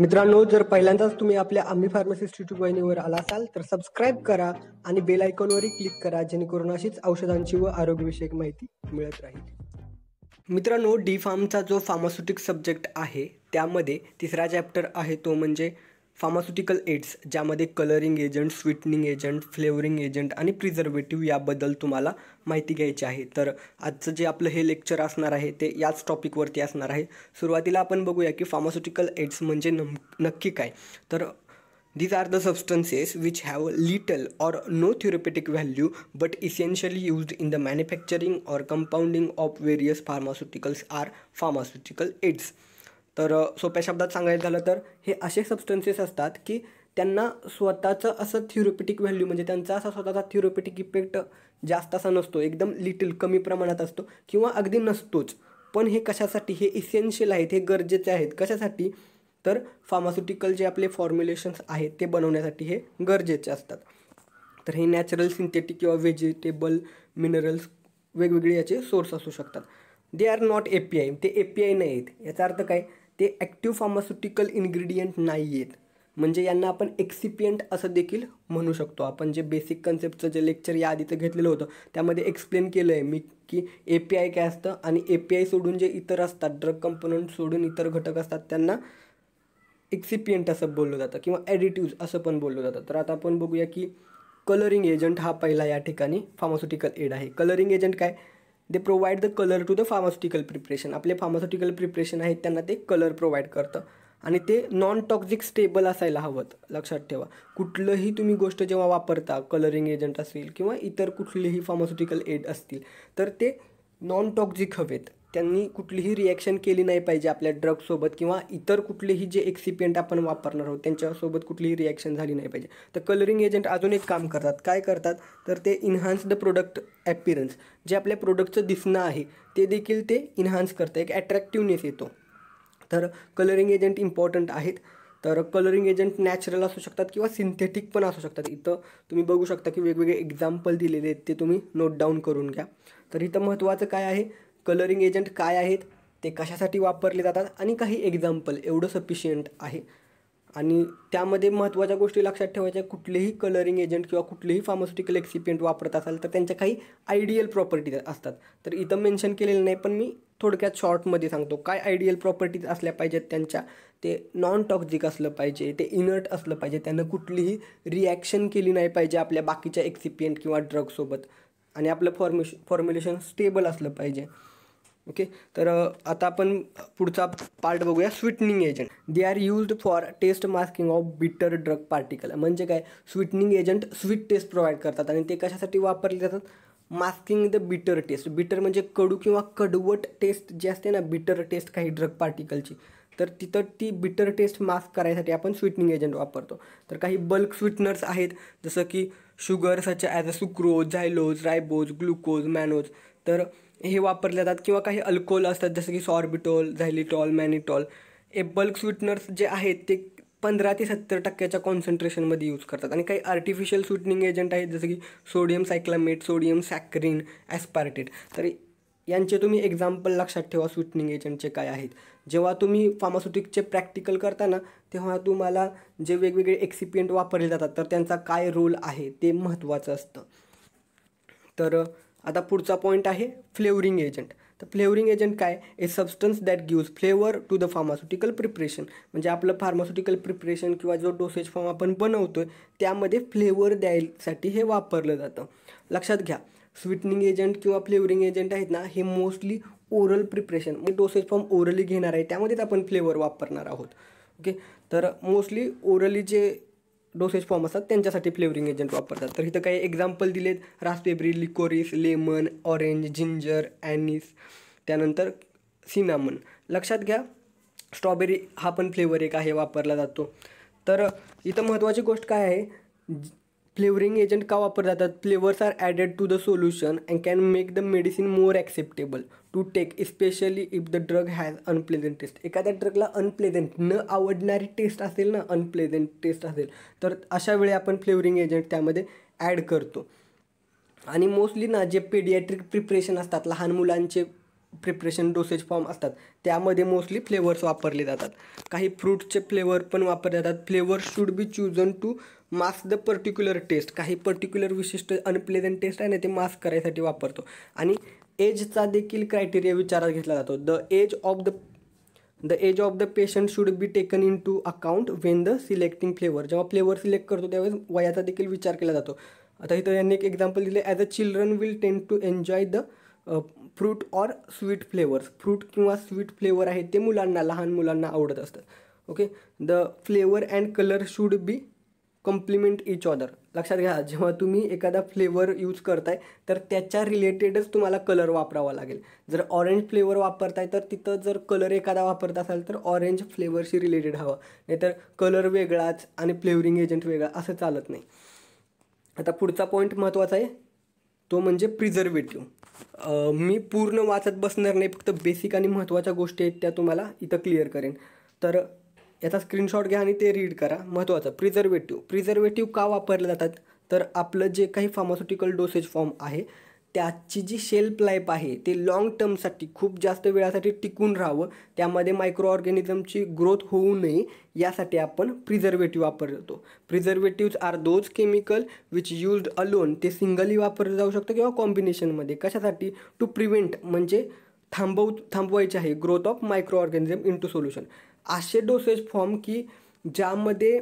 मित्रांनो, जर पहिल्यांदाच तुम्ही आपल्या आम्ही फार्मसिस्ट यूट्यूब वाहिनीवर आला असाल तर सबस्क्राईब करा आणि बेल आयकॉनवरही क्लिक करा, जेणेकरून अशीच औषधांची व आरोग्यविषयक माहिती मिळत राहील. मित्रांनो, डी फार्मचा जो फार्मास्युटिक सब्जेक्ट आहे त्यामध्ये तिसरा चॅप्टर आहे तो म्हणजे फार्मास्युटिकल एड्स, ज्यामध्ये colouring agent, sweetening agent, flavouring agent आणि प्रिझर्वेटिव्ह याबद्दल तुम्हाला माहिती घ्यायची आहे. तर आजचं जे आपलं हे लेक्चर असणार आहे ते याच टॉपिकवरती असणार आहे. सुरुवातीला आपण बघूया की फार्मास्युटिकल एड्स म्हणजे नक्की काय. तर these are the substances which have little or no therapeutic value but essentially used in the manufacturing or compounding of various pharmaceuticals are pharmaceutical aids. तर सोप्या शब्दात सांगायचं झालं तर हे असे सबस्टन्सेस असतात की त्यांना स्वतःचं असं थेरप्युटिक व्हॅल्यू म्हणजे त्यांचा असा स्वतःचा थेरप्युटिक इफेक्ट जास्त असा नसतो, एकदम लिटिल कमी प्रमाणात असतो किंवा अगदी नसतोच. पण हे कशासाठी, हे इसेन्शियल आहेत, हे गरजेचे आहेत. कशासाठी तर फार्मास्युटिकल जे आपले फॉर्म्युलेशन्स आहेत ते बनवण्यासाठी हे गरजेचे असतात. तर हे नॅचरल, सिंथेटिक किंवा व्हेजिटेबल मिनरल्स वेगवेगळे याचे सोर्स असू शकतात. दे आर नॉट API, ते API नाही आहेत. याचा अर्थ काय, ते ॲक्टिव्ह फार्मास्युटिकल इन्ग्रेडियंट नाही आहेत. म्हणजे यांना आपण एक्सिपियंट असं देखील म्हणू शकतो. आपण जे बेसिक कन्सेप्टचं जे लेक्चर या आधीचं घेतलेलं होतं त्यामध्ये एक्सप्लेन केलं आहे मी की API काय असतं आणि API सोडून जे इतर असतात, ड्रग कंपोनंट सोडून इतर घटक असतात त्यांना एक्सिपियंट असं बोललं जातं किंवा ॲडिटिव्ज असं पण बोललं जातं. तर आता आपण बघूया की कलरिंग एजंट हा पहिला या ठिकाणी फार्मास्युटिकल एड आहे. कलरिंग एजंट काय, they provide the colour to the pharmaceutical preparation. आपले फार्मास्युटिकल प्रिपरेशन आहेत त्यांना ते कलर प्रोव्हाइड करतं आणि ते नॉन टॉक्झिक स्टेबल असायला हवं. लक्षात ठेवा, कुठलंही तुम्ही गोष्ट जेव्हा वापरता, कलरिंग एजंट असेल किंवा इतर कुठलेही फार्मास्युटिकल एड असतील तर ते नॉन टॉक्झिक हवेत. त्यांनी कुठलीही रिॲक्शन केली नाही पाहिजे आपल्या ड्रगसोबत किंवा इतर कुठलेही जे एक्सिपियंट आपण वापरणार आहोत त्यांच्यासोबत कुठलीही रिॲक्शन झाली नाही पाहिजे. तर कलरिंग एजंट अजून एक काम करतात. काय करतात तर ते इन्हान्स द प्रोडक्ट ॲपिरन्स, जे आपल्या प्रोडक्टचं दिसणं आहे ते देखील ते इन्हान्स करतं, एक ॲट्रॅक्टिव्हनेस येतो. तर कलरिंग एजंट इम्पॉर्टंट आहेत. तर कलरिंग एजंट नॅचरल असू शकतात किंवा सिंथेटिक पण असू शकतात. इथं तुम्ही बघू शकता की वेगवेगळे एक्झाम्पल दिलेले आहेत, ते तुम्ही नोट डाऊन करून घ्या. तर इथं महत्त्वाचं काय आहे, कलरिंग एजंट काय आहेत, ते कशासाठी वापरले जातात आणि काही एक्झाम्पल, एवढं सफिशियंट आहे. आणि त्यामध्ये महत्त्वाच्या गोष्टी लक्षात ठेवायच्या, कुठलेही कलरिंग एजंट किंवा कुठलेही फार्मास्युटिकल एक्सिपियंट वापरत असाल तर त्यांच्या काही आयडियल प्रॉपर्टीज असतात. तर इथं मेन्शन केलेलं नाही पण मी थोडक्यात शॉर्टमध्ये सांगतो काय आयडियल प्रॉपर्टीज असल्या पाहिजेत त्यांच्या. ते नॉन टॉक्झिक असलं पाहिजे, ते इनर्ट असलं पाहिजे, त्यांना कुठलीही रिॲक्शन केली नाही पाहिजे आपल्या बाकीच्या एक्सिपियंट किंवा ड्रगसोबत, आणि आपलं फॉर्म्युलेशन स्टेबल असलं पाहिजे. ओके, तर आता आपण पुढचा पार्ट बघूया, sweetening agent. They are used for taste masking of bitter drug particle. म्हणजे काय, sweetening agent sweet taste provide करतात आणि ते कशासाठी वापरले जातात, मास्किंग द बिटर टेस्ट. बिटर म्हणजे कडू किंवा कडवट टेस्ट जी असते ना, बिटर टेस्ट काही ड्रग पार्टिकलची, तर तिथं ती बिटर टेस्ट मास्क करायसाठी आपण स्वीटनिंग एजंट वापरतो. तर काही बल्क स्वीटनर्स आहेत जसं की sugar such as a sucrose, xylose, ribose, glucose, mannose, तर हे वापरले जातात. किंवा काही अल्कोहोल असतात जसं की सॉर्बिटॉल, झायलिटॉल, मॅनिटॉल. हे बल्क स्वीटनर्स जे आहेत ते 15 ते 70% कॉन्सन्ट्रेशनमध्ये यूज करतात. आणि काही आर्टिफिशियल स्वीटनिंग एजंट आहेत जसं की सोडियम सायक्लामेट, सोडियम सॅकरिन, ॲस्पार्टेट. तर यांचे तुम्ही एक्झाम्पल लक्षात ठेवा स्वीटनिंग एजंटचे काय आहेत. जेव्हा तुम्ही फार्मास्युटिकचे प्रॅक्टिकल करता ना, तेव्हा तुम्हाला जे वेगवेगळे एक्सिपियंट वापरले जातात तर त्यांचा काय रोल आहे ते महत्त्वाचं असतं. तर आता पुढचा पॉईंट आहे फ्लेवरिंग एजंट. तर फ्लेवरिंग एजंट काय, a substance that gives flavour to the pharmaceutical preparation. म्हणजे आपलं फार्मास्युटिकल प्रिपरेशन किंवा जो डोसेज फॉर्म आपण बनवतो आहे त्यामध्ये फ्लेवर द्यायसाठी हे वापरलं जातं. लक्षात घ्या, स्वीटनिंग एजंट किंवा फ्लेवरिंग एजंट आहेत ना, हे मोस्टली ओरल प्रिपरेशन म्हणजे डोसेज फॉर्म ओरली घेणार आहे त्यामध्येच आपण फ्लेवर वापरणार आहोत. ओके, तर मोस्टली ओरली जे डोसेज फॉर्म असतात त्यांच्यासाठी फ्लेवरिंग एजंट वापरतात. तर इथं काही एक्झाम्पल दिलेत, raspberry, liquorice, lemon, orange, ginger, anise, त्यानंतर सिनामन. लक्षात घ्या, स्ट्रॉबेरी हा पण फ्लेवर एक आहे, वापरला जातो. तर इथं महत्त्वाची गोष्ट काय आहे, फ्लेवरिंग एजंट का वापरले जातात, flavours are added to the solution and can make the medicine more acceptable to take, especially if the drug has unpleasant taste. एखाद्या ड्रगला अनप्लेझंट, न आवडणारी टेस्ट असेल ना, अनप्लेझंट टेस्ट असेल तर अशा वेळी आपण फ्लेवरिंग एजंट त्यामध्ये ॲड करतो. आणि मोस्टली ना जे पेडियाट्रिक प्रिपरेशन असतात, लहान मुलांचे प्रिपरेशन डोसेज फॉर्म असतात त्यामध्ये मोस्टली फ्लेवर्स वापरले जातात. काही फ्रूटचे फ्लेवर पण वापरले जातात. Flavour should be chosen to mask the particular taste. काही पर्टिक्युलर विशिष्ट अनप्लेझंट टेस्ट आहे ना ते मास्क करायसाठी वापरतो. आणि एजचा देखील क्रायटेरिया विचारात घेतला जातो. The age of the patient should be taken into account when the selecting flavour. जेव्हा फ्लेवर सिलेक्ट करतो त्यावेळेस वयाचा देखील विचार केला जातो. आता इथं यांनी एक एक्झाम्पल दिले, as a children will tend to enjoy the fruit or sweet flavours. Fruit किंवा स्वीट फ्लेवर आहे ते मुलांना, लहान मुलांना आवडत असतात. Okay, the flavour and colour should be complement each other. लक्षात घ्या, जेव्हा तुम्ही एखादा फ्लेवर यूज करताय तर त्याच्या रिलेटेडच तुम्हाला कलर वापरावा लागेल. जर ऑरेंज फ्लेवर वापरताय तर तिथं जर कलर एखादा वापरत असाल तर ऑरेंज फ्लेवरशी रिलेटेड हवं, नाहीतर कलर वेगळाच आणि फ्लेवरिंग एजंट वेगळा असं चालत नाही. आता पुढचा पॉईंट महत्त्वाचा आहे तो म्हणजे प्रिझर्वेटिव्ह. मी पूर्ण वाचत बसणार नाही, फक्त बेसिक आणि महत्त्वाच्या गोष्टी आहेत त्या तुम्हाला इथं क्लिअर करेन. तर याचा स्क्रीनशॉट घ्या आणि ते रीड करा. महत्त्वाचं प्रिझर्वेटिव्ह का वापरले जातात, तर आपलं जे काही फार्मास्युटिकल डोसेज फॉर्म आहे त्याची जी शेल्फ लाईफ आहे ते लॉंग टर्मसाठी खूप जास्त वेळासाठी टिकून राहावं, त्यामध्ये मायक्रो ऑर्गॅनिझमची ग्रोथ होऊ नये यासाठी आपण प्रिझर्वेटिव्ह वापरतो. Preservatives are those chemical which used alone. ते सिंगली वापरलं जाऊ शकतं किंवा कॉम्बिनेशनमध्ये. कशासाठी? टू प्रिव्हेंट म्हणजे थांबवायचे आहे growth of microorganism into solution. असे डोसेज फॉर्म की ज्यामध्ये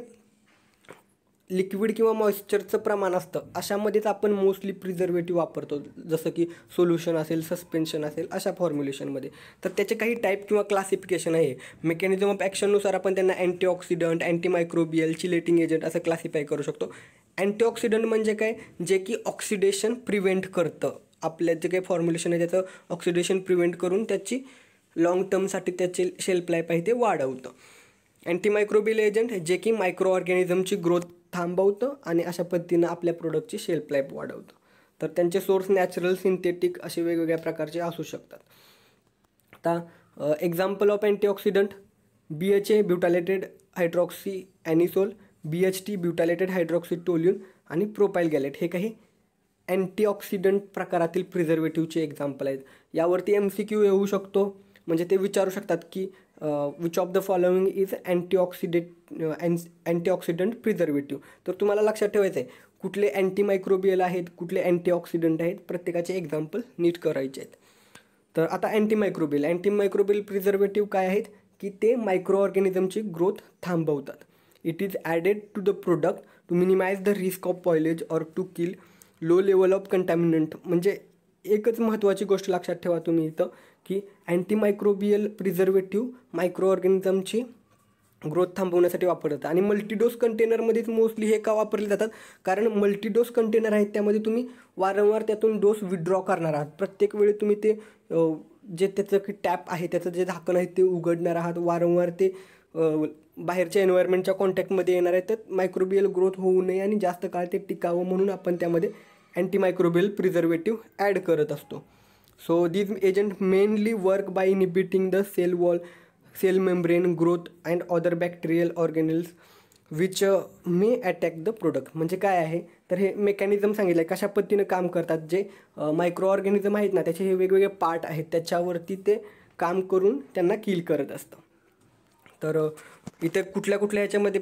लिक्विड किंवा मॉइश्चरचं प्रमाण असतं अशामध्येच आपण मोस्टली प्रिझर्वेटिव्ह वापरतो, जसं की सोल्युशन असेल, सस्पेन्शन असेल, अशा फॉर्म्युलेशनमध्ये. तर त्याचे काही टाईप किंवा क्लासिफिकेशन आहे. मेकॅनिझम ऑफ ॲक्शननुसार आपण त्यांना अँटीऑक्सिडंट, अँटीमायक्रोबियल, चिलेटिंग एजंट असं क्लासिफाय करू शकतो. अँटीऑक्सिडंट म्हणजे काय, जे की ऑक्सिडेशन प्रिव्हेंट करतं. आपल्या जे काही फॉर्म्युलेशन आहे त्याचं ऑक्सिडेशन प्रिव्हेंट करून त्याची लॉंग टर्मसाठी त्याचे शेल्फ लाईफ आहे ते वाढवतं. अँटीमायक्रोबियल एजंट जे की मायक्रो ऑर्गॅनिझमची ग्रोथ थांबवतं आणि अशा पद्धतीनं आपल्या प्रोडक्टची शेल्फ लाईफ वाढवतं. तर त्यांचे सोर्स नॅचरल, सिंथेटिक असे वेगवेगळ्या प्रकारचे असू शकतात. आता example of antioxidant, BHA butylated hydroxy anisole, BHT butylated hydroxy toluene आणि प्रोपाइल गॅलेट हे काही अँटीऑक्सिडंट प्रकारातील प्रिझर्वेटिव्हचे एक्झाम्पल आहेत. यावरती MCQ येऊ शकतो, म्हणजे ते विचारू शकतात की which of the following is antioxidant preservative. तर तुम्हाला लक्षात ठेवायचं आहे कुठले अँटीमायक्रोबियल आहेत, कुठले अँटीऑक्सिडंट आहेत, प्रत्येकाचे एक्झाम्पल नीट करायचे आहेत. तर आता अँटीमायक्रोबियल प्रिझर्वेटिव्ह काय आहेत की ते मायक्रो ऑर्गॅनिझमची ग्रोथ थांबवतात. It is added to the product to minimise the risk of spoilage or to kill low level of contaminant. म्हणजे एकच महत्त्वाची गोष्ट लक्षात ठेवा तुम्ही इथं की अँटीमायक्रोबियल प्रिझर्वेटिव्ह मायक्रो ऑर्गॅनिझमची ग्रोथ थांबवण्यासाठी वापरतात. आणि मल्टीडोस कंटेनरमध्येच मोस्टली हे का वापरले जातात, कारण मल्टीडोस कंटेनर आहेत त्यामध्ये तुम्ही वारंवार त्यातून डोस विड्रॉ करणार आहात. प्रत्येक वेळी तुम्ही ते जे त्याचं की टॅप आहे त्याचं जे झाकण आहे ते उघडणार आहात, वारंवार ते बाहेरच्या एन्व्हायरमेंटच्या कॉन्टॅक्टमध्ये येणार आहे. तर मायक्रोबियल ग्रोथ होऊ नये आणि जास्त काळ ते टिकावं म्हणून आपण त्यामध्ये अँटीमायक्रोबियल प्रिझर्वेटिव्ह ॲड करत असतो. So these agents mainly work by inhibiting the cell wall, cell membrane growth and other bacterial organelles which may attack the product. म्हणजे काय आहे तर हे मेकॅनिझम सांगितलं आहे कशा पद्धतीनं काम करतात. जे मायक्रो ऑर्गॅनिझम आहेत ना त्याचे हे वेगवेगळे पार्ट आहेत त्याच्यावरती ते काम करून त्यांना किल करत असतं. तर इथे कुठल्या ह्याच्यामध्ये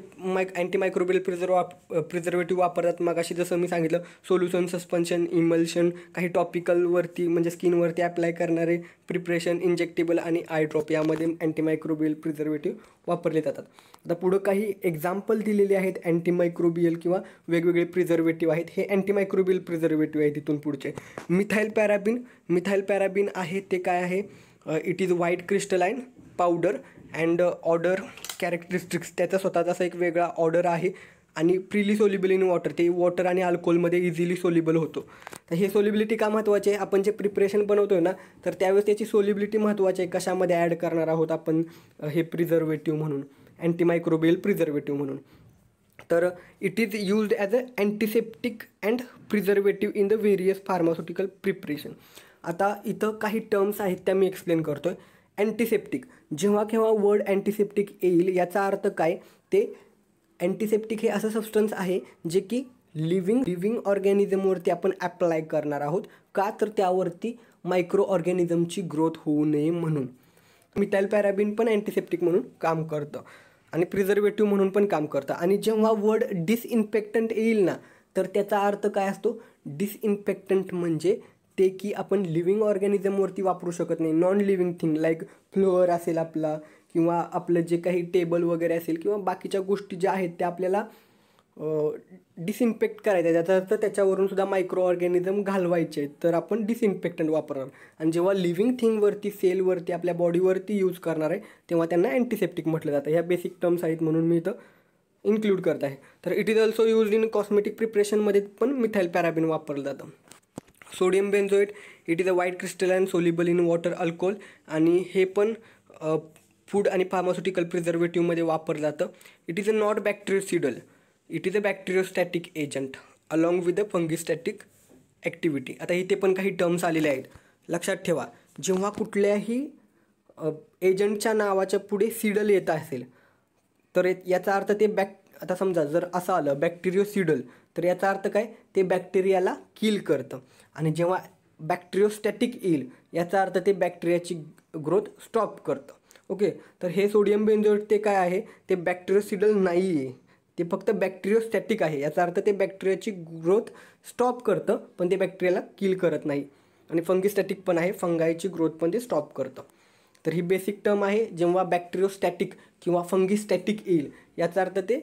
अँटीमायक्रोबियल प्रिझर्वेटिव्ह वापरतात. मग अशी जसं मी सांगितलं सोल्युशन, सस्पेन्शन, इमल्शन, काही टॉपिकलवरती म्हणजे स्किनवरती अप्लाय करणारे प्रिपरेशन, इंजेक्टेबल आणि आय ड्रॉप यामध्ये अँटीमायक्रोबियल प्रिझर्वेटिव्ह वापरले जातात. आता पुढं काही एक्झाम्पल दिलेले आहेत अँटीमायक्रोबियल किंवा वेगवेगळे प्रिझर्वेटिव्ह आहेत. हे अँटीमायक्रोबियल प्रिझर्वेटिव्ह आहे. तिथून पुढचे मिथाइल पॅराबिन आहे. ते काय आहे, it is white crystalline powder and order characteristics. त्याचा स्वतःचा असा एक वेगळा ऑर्डर आहे आणि फ्रीली सोल्युबल इन वॉटर. ते वॉटर आणि अल्कोहोलमध्ये इझिली सोल्युबल होतो. तर हे सोल्युबिलिटी का महत्त्वाची आहे, आपण जे प्रिपरेशन बनवतो आहे ना तर त्यावेळेस त्याची सोल्युबिलिटी महत्त्वाची आहे. कशामध्ये ॲड करणार आहोत आपण हे प्रिझर्वेटिव्ह म्हणून, अँटीमायक्रोबियल प्रिझर्वेटिव्ह म्हणून. तर it is used as a antiseptic and preservative in the various pharmaceutical preparation. आता इथं काही टर्म्स आहेत त्या मी एक्सप्लेन करतो आहे. अँटीसेप्टिक, जेव्हा केव्हा वर्ड अँटीसेप्टिक येईल याचा अर्थ काय, ते अँटीसेप्टिक हे असं सबस्टन्स आहे जे की लिव्हिंग ऑर्गॅनिझमवरती आपण ॲप्लाय करणार आहोत. का तर त्यावरती मायक्रो ऑर्गॅनिझमची ग्रोथ होऊ नये म्हणून. मिथाइल पॅराबिन पण अँटीसेप्टिक म्हणून काम करतं आणि प्रिझर्वेटिव्ह म्हणून पण काम करतं. आणि जेव्हा वर्ड डिसइन्फेक्टंट येईल ना, तर त्याचा अर्थ काय असतो? डिसइन्फेक्टंट म्हणजे ते की आपण लिव्हिंग ऑर्गॅनिझमवरती वापरू शकत नाही. Non living thing like floor असेल आपला, किंवा आपलं जे काही टेबल वगैरे असेल, किंवा बाकीच्या गोष्टी ज्या आहेत त्या आपल्याला डिसइन्फेक्ट करायचं. त्याचा अर्थ त्याच्यावरून सुद्धा मायक्रो ऑर्गॅनिझम घालवायचे आहेत, तर आपण डिसइन्फेक्टंट वापरणार. आणि जेव्हा लिव्हिंग थिंगवरती, सेलवरती, आपल्या बॉडीवरती यूज करणार आहे, तेव्हा त्यांना अँटीसेप्टिक म्हटलं जातं. ह्या बेसिक टर्म्स आहेत म्हणून मी इथं इन्क्लूड करत आहे. तर it is also use in cosmetic प्रिपरेशनमध्ये पण मिथाइल पॅराबिन वापरलं जातं. Sodium benzoate, it is a white crystalline soluble in water alcohol, आणि हे पण फूड आणि फार्मास्युटिकल प्रिझर्वेटिव्हमध्ये वापरलं जातं. It is a not bactericidal, it is a bacteriostatic agent along with the fungistatic activity. आता इथे पण काही टर्म्स आलेले आहेत, लक्षात ठेवा. जेव्हा कुठल्याही एजंटच्या नावाच्या पुढे सिडल येत असेल तर याचा अर्थ ते आता समजा जर असं आलं बॅक्टेरियोसिडल, तर याचा अर्थ काय? ते बॅक्टेरियाला किल करतं. आणि जेव्हा बॅक्टेरियोस्टॅटिक येईल, याचा अर्थ ते बॅक्टेरियाची ग्रोथ स्टॉप करतं. ओके, तर हे सोडियम बेन्झोएट ते काय आहे? ते बॅक्टेरियोसिडल नाही आहे, ते फक्त बॅक्टेरियोस्टॅटिक आहे. याचा अर्थ ते बॅक्टेरियाची ग्रोथ स्टॉप करतं, पण ते बॅक्टेरियाला किल करत नाही. आणि फंगिस्टॅटिक पण आहे, फंगाईची ग्रोथ पण ते स्टॉप करतं. तर ही बेसिक टर्म आहे. जेव्हा बॅक्टेरियोस्टॅटिक किंवा फंगिस्टॅटिक येईल, याचा अर्थ ते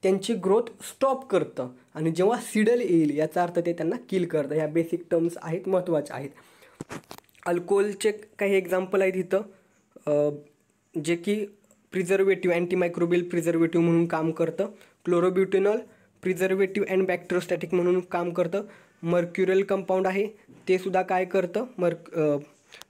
त्यांची ग्रोथ स्टॉप करतं. आणि जेव्हा सिडल येईल, याचा अर्थ ते त्यांना किल करतं. ह्या बेसिक टर्म्स आहेत, महत्त्वाच्या आहेत. अल्कोहोलचे काही एक्झाम्पल आहेत इथं, जे की प्रिझर्वेटिव्ह, अँटीमायक्रोबियल प्रिझर्वेटिव्ह म्हणून काम करतं. क्लोरोब्युटेनॉल प्रिझर्वेटिव्ह अँड बॅक्टेरियोस्टॅटिक म्हणून काम करतं. मर्क्युरियल कंपाऊंड आहे, ते सुद्धा काय करतं?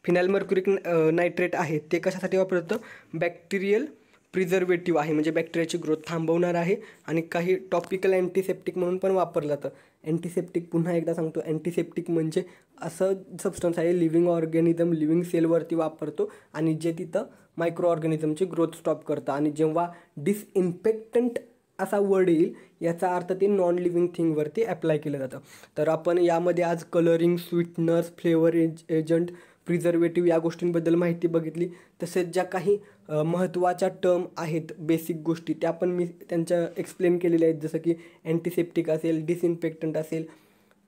फिनाइल मर्क्युरिक नायट्रेट आहे, ते कशासाठी वापरतं? बॅक्टेरियल प्रिझर्वेटिव्ह आहे, म्हणजे बॅक्टेरियाची ग्रोथ थांबवणार आहे. आणि काही टॉपिकल अँटीसेप्टिक म्हणून पण वापरलं जातं. अँटीसेप्टिक पुन्हा एकदा सांगतो, अँटीसेप्टिक म्हणजे असं सबस्टन्स आहे लिव्हिंग ऑर्गॅनिझम, लिव्हिंग सेलवरती वापरतो आणि जे तिथं मायक्रो ऑर्गॅनिझमची ग्रोथ स्टॉप करतं. आणि जेव्हा डिसइन्फेक्टंट असा वर्ड येईल, याचा अर्थ ते नॉन लिव्हिंग थिंगवरती अप्लाय केलं जातं. तर आपण यामध्ये आज colouring, sweeteners, flavour agent, preservative या गोष्टींबद्दल माहिती बघितली. तसेच ज्या काही महत्त्वाच्या टर्म आहेत, बेसिक गोष्टी, त्या पण मी त्यांच्या एक्सप्लेन केलेल्या आहेत. जसं की अँटीसेप्टिक असेल, डिसइन्फेक्टंट असेल,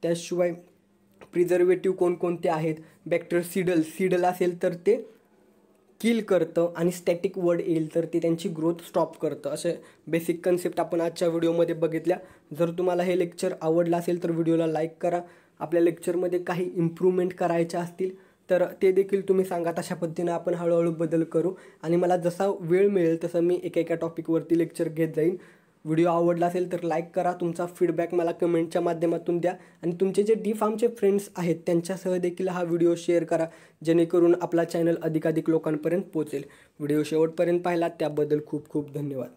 त्याशिवाय प्रिझर्वेटिव्ह कोणकोणते आहेत, सिडल असेल तर ते किल करतं, आणि स्टॅटिक वर्ड येईल तर ते त्यांची ग्रोथ स्टॉप करतं. असे बेसिक कन्सेप्ट आपण आजच्या व्हिडिओमध्ये बघितल्या. जर तुम्हाला हे लेक्चर आवडलं असेल तर व्हिडिओला लाईक करा. आपल्या लेक्चरमध्ये काही इम्प्रूव्हमेंट करायच्या असतील तर ते देखील तुम्ही सांगा. तशा पद्धतीनं आपण हळूहळू बदल करू, आणि मला जसा वेळ मिळेल तसं मी एका टॉपिकवरती लेक्चर घेत जाईन. व्हिडिओ आवडला असेल तर लाईक करा. तुमचा फीडबॅक मला कमेंटच्या माध्यमातून द्या, आणि तुमचे जे D-Farmचे फ्रेंड्स आहेत त्यांच्यासह देखील हा व्हिडिओ शेअर करा, जेणेकरून आपला चॅनल अधिकाधिक लोकांपर्यंत पोहोचेल. व्हिडिओ शेवटपर्यंत पाहिला त्याबद्दल खूप खूप धन्यवाद.